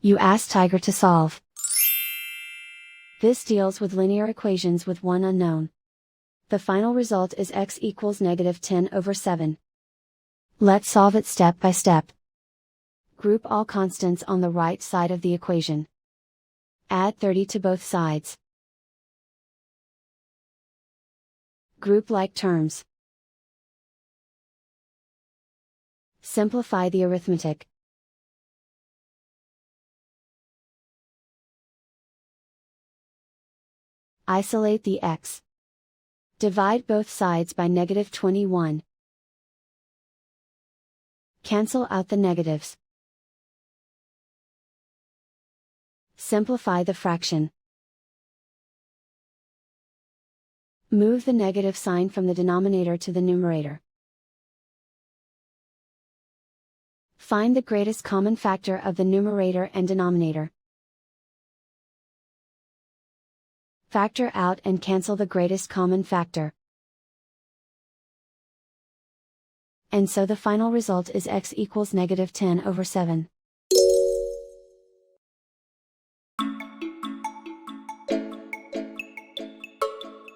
You ask Tiger to solve. This deals with linear equations with one unknown. The final result is x equals -10/7. Let's solve it step by step. Group all constants on the right side of the equation. Add 30 to both sides. Group like terms. Simplify the arithmetic. Isolate the x. Divide both sides by -21. Cancel out the negatives. Simplify the fraction. Move the negative sign from the denominator to the numerator. Find the greatest common factor of the numerator and denominator. Factor out and cancel the greatest common factor. And so the final result is x equals -10/7.